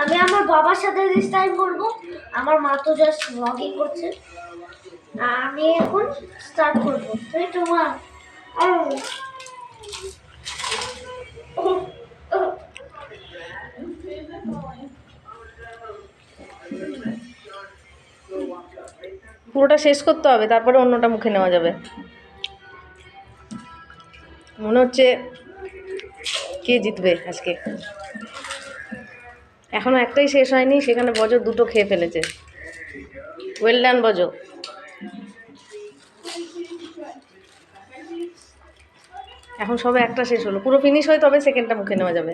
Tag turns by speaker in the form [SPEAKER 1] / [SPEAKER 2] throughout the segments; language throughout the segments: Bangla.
[SPEAKER 1] আমি আমার বাবার সাথে দিস টাইম করব। আমার মা তো জাস্ট ব্লগিং করছে। আমি এখন স্টার্ট করব। তুই তোমার
[SPEAKER 2] পুরোটা শেষ করতে হবে, তারপরে অন্যটা মুখে নেওয়া যাবে। মনে হচ্ছে কে জিতবে আজকে। এখনো একটাই শেষ হয়নি, সেখানে বজ দুটো খেয়ে ফেলেছে। ওয়েল ডান বজ। এখন সবে একটা শেষ হলো, পুরো ফিনিশ হয় তবে সেকেন্ডটা মুখে নেওয়া যাবে।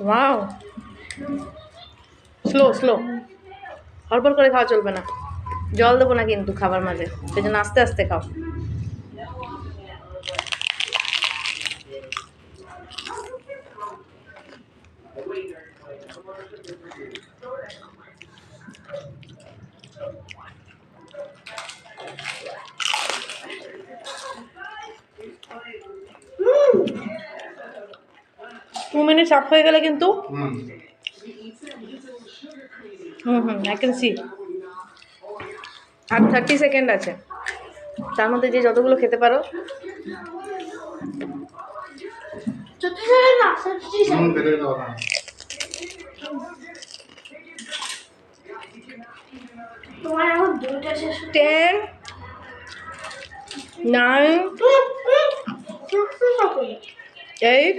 [SPEAKER 2] ওয়াও, স্লো স্লো, অল্প করে খাওয়া চলবে না। জল দেবো না কিন্তু খাবার মাঝে, সেই জন্য আস্তে আস্তে খাও। টু মিনিটস আপ হয়ে গেলে কিন্তু আই ক্যান সি আর 30 সেকেন্ড আছে। তার মধ্যে যে যতগুলো খেতে পারো।
[SPEAKER 1] তোমার এখন দুইটা শেষ।
[SPEAKER 2] 10 9 8